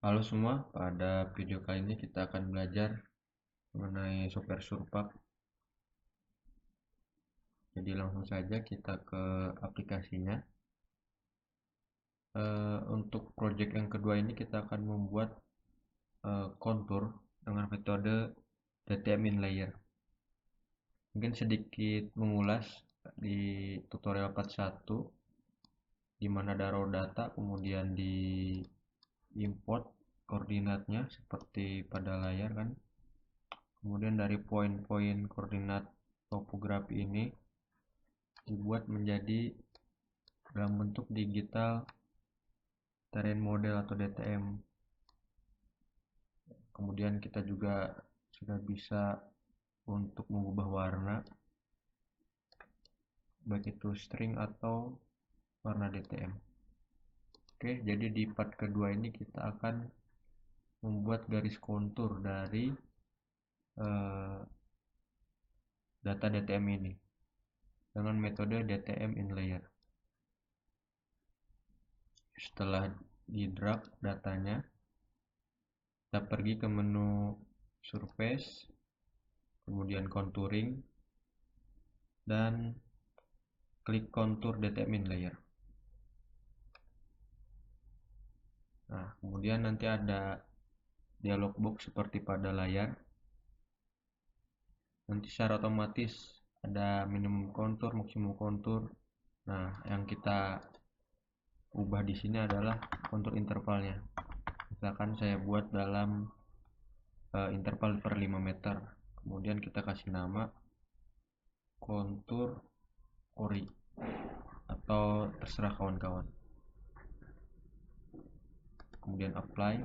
Halo semua, pada video kali ini kita akan belajar mengenai software Surpak. Jadi langsung saja kita ke aplikasinya. Untuk project yang kedua ini kita akan membuat kontur dengan metode DTM in layer. Mungkin sedikit mengulas di tutorial part 1 di mana ada raw data, kemudian di import koordinatnya seperti pada layar kan. Kemudian dari poin-poin koordinat topografi ini dibuat menjadi dalam bentuk digital terrain model atau DTM. Kemudian kita juga sudah bisa untuk mengubah warna, baik itu string atau warna DTM. Oke, jadi di part kedua ini kita akan membuat garis kontur dari data DTM ini dengan metode DTM in layer. Setelah di drag datanya, kita pergi ke menu surface, kemudian contouring, dan klik kontur DTM in layer. Nah, kemudian nanti ada dialog box seperti pada layar. Nanti secara otomatis ada minimum kontur, maksimum kontur. Nah, yang kita ubah di sini adalah kontur intervalnya. Misalkan saya buat dalam interval per 5 meter. Kemudian kita kasih nama kontur ori atau terserah kawan-kawan. Kemudian apply.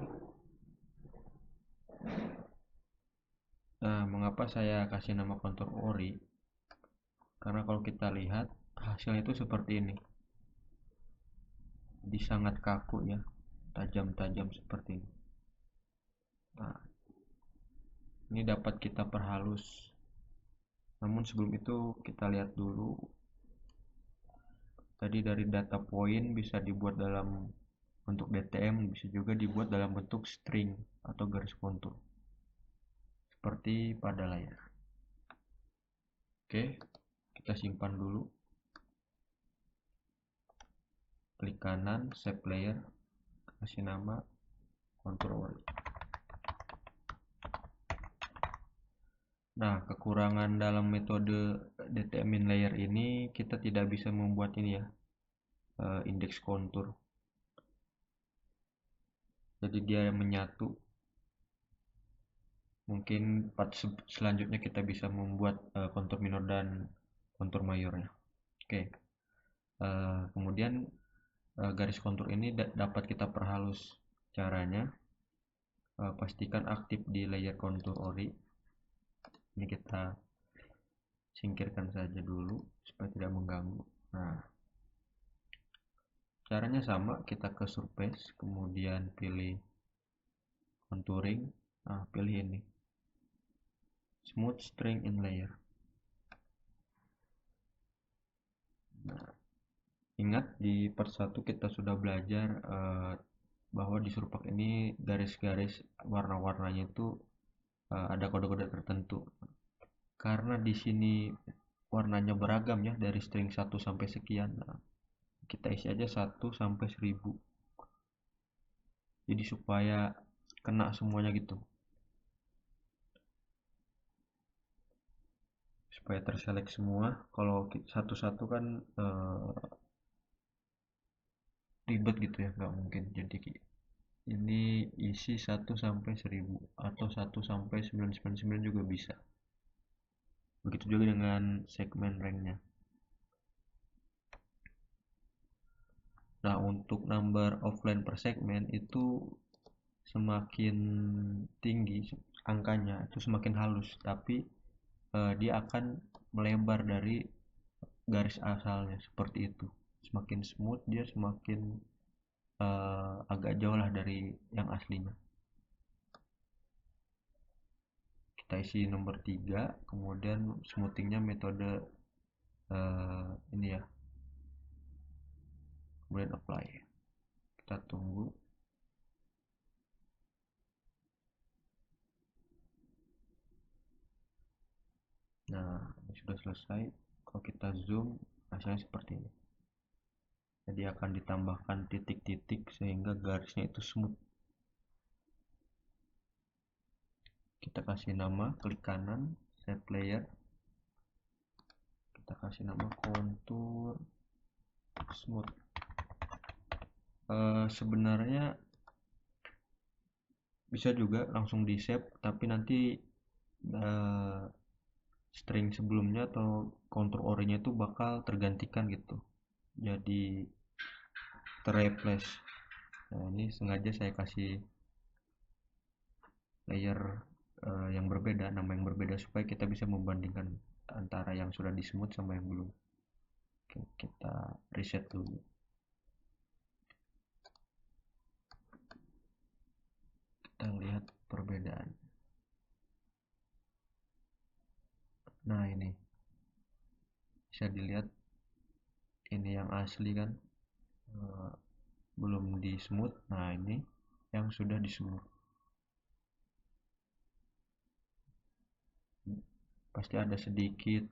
Nah, mengapa saya kasih nama kontur ori? Karena kalau kita lihat hasilnya itu seperti ini. Jadi sangat kaku ya, tajam-tajam seperti ini. Nah, ini dapat kita perhalus. Namun sebelum itu kita lihat dulu. Tadi dari data point bisa dibuat dalam bentuk DTM, bisa juga dibuat dalam bentuk string atau garis kontur. Seperti pada layar. Oke, kita simpan dulu. Klik kanan, save layer, kasih nama kontur ori. Nah, kekurangan dalam metode DTM in layer ini kita tidak bisa membuat ini ya, indeks kontur. Jadi dia menyatu. Mungkin part selanjutnya kita bisa membuat kontur minor dan kontur mayornya. Oke. Kemudian garis kontur ini dapat kita perhalus. Caranya pastikan aktif di layer kontur ori. Ini kita singkirkan saja dulu supaya tidak mengganggu. Nah, caranya sama, kita ke surface, kemudian pilih contouring. Nah, pilih ini smooth string in layer. Nah, ingat di part 1 kita sudah belajar bahwa di Surpak ini garis-garis warna-warnanya itu ada kode-kode tertentu. Karena di sini warnanya beragam ya, dari string 1 sampai sekian. Nah, kita isi aja 1 sampai 1000. Jadi supaya kena semuanya gitu. Supaya terselect semua. Kalau satu-satu kan ribet gitu ya, nggak mungkin. Jadi ini isi 1 sampai 1000 atau 1 sampai 999 juga bisa. Begitu juga dengan segmen ranknya. Nah, untuk number of line per segmen itu semakin tinggi angkanya itu semakin halus, tapi dia akan melebar dari garis asalnya seperti itu. Semakin smooth dia semakin agak jauh lah dari yang aslinya. Kita isi nomor 3, kemudian smoothingnya metode ini ya, kemudian apply. Kita tunggu. Nah, ini sudah selesai. Kalau kita zoom, hasilnya seperti ini. Jadi akan ditambahkan titik-titik sehingga garisnya itu smooth. Kita kasih nama, klik kanan, set layer. Kita kasih nama contour smooth. Sebenarnya bisa juga langsung di save, tapi nanti string sebelumnya atau contour orinya itu bakal tergantikan gitu, jadi terreplace. Nah, ini sengaja saya kasih layer yang berbeda, nama yang berbeda, supaya kita bisa membandingkan antara yang sudah di smooth sama yang belum. Oke, kita reset dulu. Kita lihat perbedaan. Nah, ini bisa dilihat, ini yang asli kan, belum di smooth. Nah, ini yang sudah di smooth. Pasti ada sedikit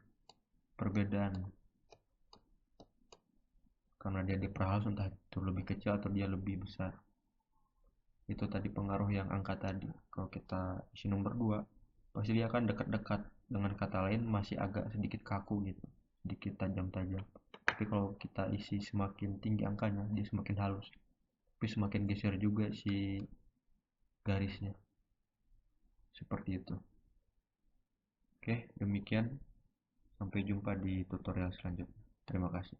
perbedaan karena dia diperhalus, entah itu lebih kecil atau dia lebih besar. Itu tadi pengaruh yang angka tadi. Kalau kita isi nomor 2, pasti dia akan dekat-dekat, dengan kata lain masih agak sedikit kaku gitu, sedikit tajam-tajam. Tapi kalau kita isi semakin tinggi angkanya, dia semakin halus, tapi semakin geser juga si garisnya, seperti itu. Oke, demikian, sampai jumpa di tutorial selanjutnya. Terima kasih.